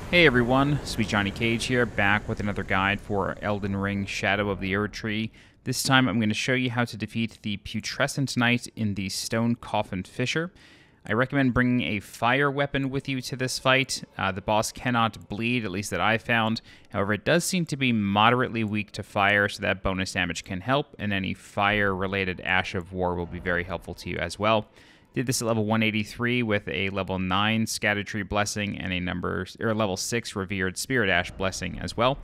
Hey everyone, SweetJohnnyCage here, back with another guide for Elden Ring Shadow of the Erdtree. This time I'm going to show you how to defeat the Putrescent Knight in the Stone Coffin Fissure. I recommend bringing a fire weapon with you to this fight. The boss cannot bleed, at least that I found. However, it does seem to be moderately weak to fire, so that bonus damage can help, and any fire-related Ash of War will be very helpful to you as well. Did this at level 183 with a level 9 Scattered Tree Blessing and a level 6 Revered Spirit Ash Blessing as well.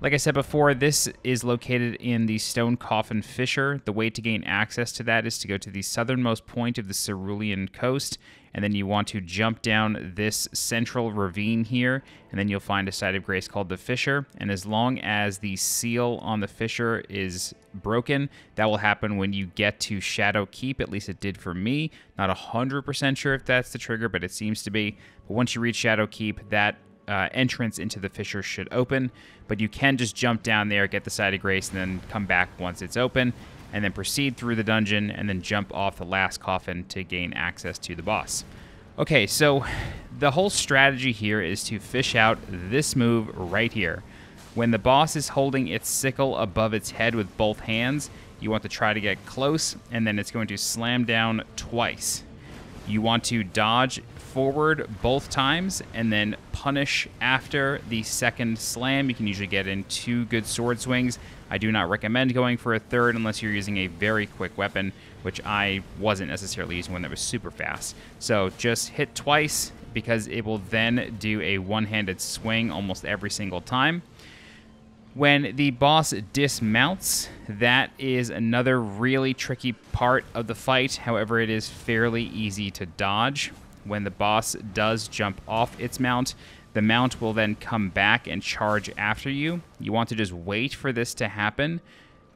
Like I said before, this is located in the Stone Coffin Fissure. The way to gain access to that is to go to the southernmost point of the Cerulean coast, and then you want to jump down this central ravine here, and then you'll find a site of grace called the Fissure. And as long as the seal on the Fissure is broken, that will happen when you get to Shadow Keep. At least it did for me. Not 100% sure if that's the trigger, but it seems to be. But once you reach Shadow Keep, that entrance into the fissure should open, but you can just jump down there, get the site of grace, and then come back once it's open, and then proceed through the dungeon, and then jump off the last coffin to gain access to the boss. Okay, so the whole strategy here is to fish out this move right here. When the boss is holding its sickle above its head with both hands, you want to try to get close, and then it's going to slam down twice. You want to dodge forward both times and then punish after the second slam. You can usually get in 2 good sword swings. I do not recommend going for a third unless you're using a very quick weapon, which I wasn't necessarily using one that was super fast. So just hit twice because it will then do a one-handed swing almost every single time. When the boss dismounts, that is another really tricky part of the fight. However, it is fairly easy to dodge. When the boss does jump off its mount, the mount will then come back and charge after you. You want to just wait for this to happen,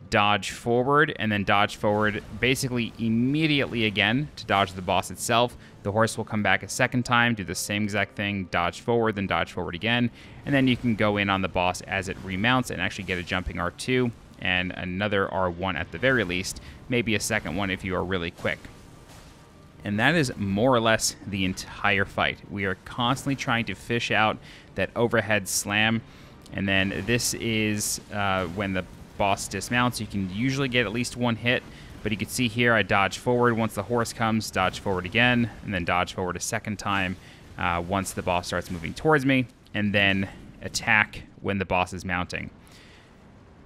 dodge forward, and then dodge forward basically immediately again to dodge the boss itself. The horse will come back a second time, do the same exact thing, dodge forward, then dodge forward again, and then you can go in on the boss as it remounts and actually get a jumping R2 and another R1 at the very least, maybe a second one if you are really quick. And that is more or less the entire fight. We are constantly trying to fish out that overhead slam, and then this is when the boss dismounts. You can usually get at least one hit, but you can see here I dodge forward once the horse comes, dodge forward again, and then dodge forward a second time once the boss starts moving towards me, and then attack when the boss is mounting.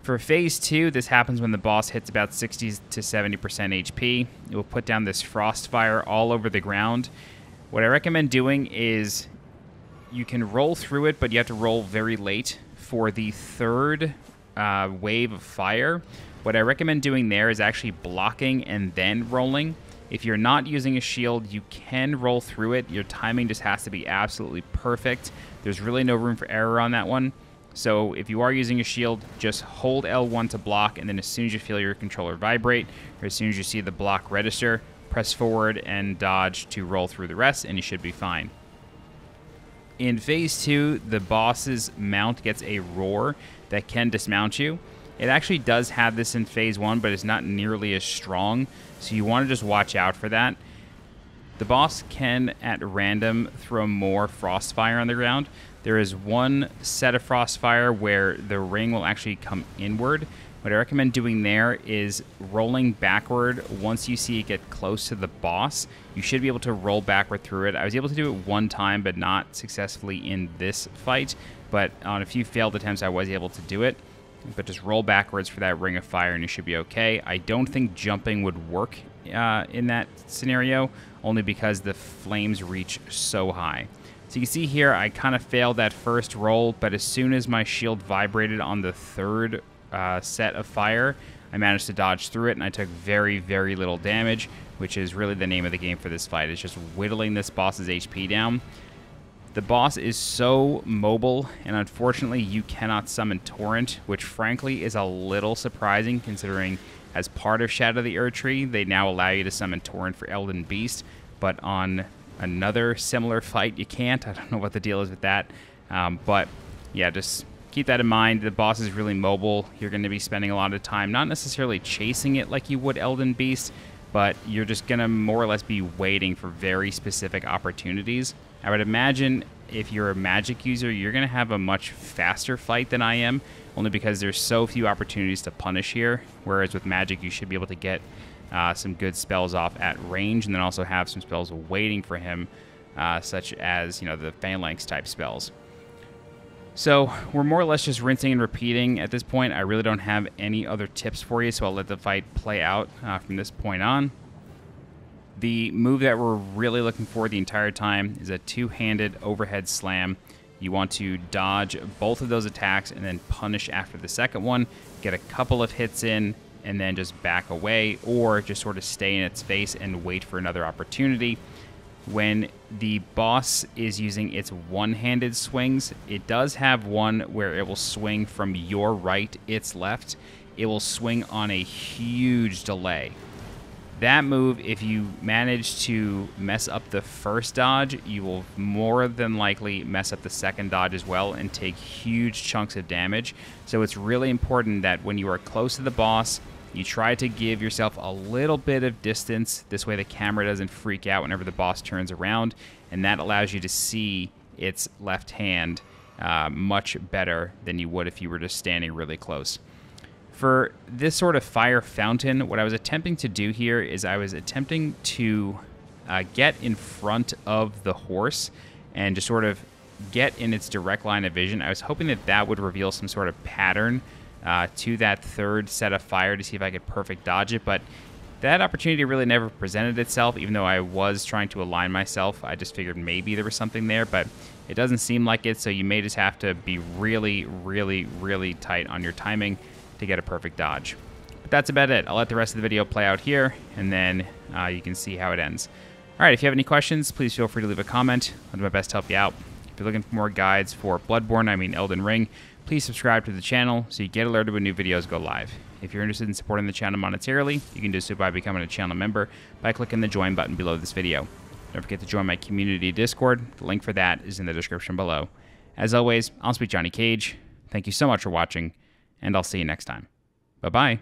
For Phase 2, this happens when the boss hits about 60 to 70% HP. It will put down this frost fire all over the ground. What I recommend doing is you can roll through it, but you have to roll very late for the third wave of fire. What I recommend doing there is actually blocking and then rolling. If you're not using a shield, you can roll through it. Your timing just has to be absolutely perfect. There's really no room for error on that one. So if you are using a shield, just hold L1 to block, and then as soon as you feel your controller vibrate, or as soon as you see the block register, press forward and dodge to roll through the rest, and you should be fine. In Phase 2, the boss's mount gets a roar that can dismount you. It actually does have this in Phase 1, but it's not nearly as strong, so you want to just watch out for that. The boss can, at random, throw more Frostfire on the ground. There is one set of Frostfire where the ring will actually come inward. What I recommend doing there is rolling backward once you see it get close to the boss. You should be able to roll backward through it. I was able to do it one time, but not successfully in this fight. But on a few failed attempts, I was able to do it. But just roll backwards for that ring of fire and you should be okay. I don't think jumping would work in that scenario, only because the flames reach so high. So you can see here, I kind of failed that first roll, but as soon as my shield vibrated on the third set of fire, I managed to dodge through it, and I took very, very little damage, which is really the name of the game for this fight. It's just whittling this boss's HP down. The boss is so mobile, and unfortunately you cannot summon Torrent, which frankly is a little surprising considering as part of Shadow of the Erdtree, they now allow you to summon Torrent for Elden Beast, but on another similar fight you can't. I don't know what the deal is with that, but yeah, just keep that in mind. The boss is really mobile. You're going to be spending a lot of time not necessarily chasing it like you would Elden Beast, but you're just going to more or less be waiting for very specific opportunities. I would imagine if you're a magic user, you're going to have a much faster fight than I am, only because there's so few opportunities to punish here, whereas with magic you should be able to get some good spells off at range, and then also have some spells waiting for him, such as, you know, the phalanx type spells. So we're more or less just rinsing and repeating at this point. I really don't have any other tips for you, so I'll let the fight play out from this point on. The move that we're really looking for the entire time is a two-handed overhead slam. You want to dodge both of those attacks and then punish after the second one, get a couple of hits in, and then just back away, or just sort of stay in its face and wait for another opportunity. When the boss is using its one-handed swings, it does have one where it will swing from your right, its left. It will swing on a huge delay. That move, if you manage to mess up the first dodge, you will more than likely mess up the second dodge as well and take huge chunks of damage. So it's really important that when you are close to the boss, you try to give yourself a little bit of distance. This way the camera doesn't freak out whenever the boss turns around, and that allows you to see its left hand much better than you would if you were just standing really close. For this sort of fire fountain, what I was attempting to do here is I was attempting to get in front of the horse and just sort of get in its direct line of vision. I was hoping that that would reveal some sort of pattern to that third set of fire to see if I could perfect dodge it, but that opportunity really never presented itself. Even though I was trying to align myself, I just figured maybe there was something there, but it doesn't seem like it, so you may just have to be really, really, really tight on your timing to get a perfect dodge. But that's about it. I'll let the rest of the video play out here, and then you can see how it ends. Alright, if you have any questions, please feel free to leave a comment. I'll do my best to help you out. If you're looking for more guides for Bloodborne, I mean Elden Ring, please subscribe to the channel so you get alerted when new videos go live. If you're interested in supporting the channel monetarily, you can do so by becoming a channel member by clicking the join button below this video. Don't forget to join my community Discord. The link for that is in the description below. As always, I'm SweetJohnnyCage. Thank you so much for watching, and I'll see you next time. Bye-bye.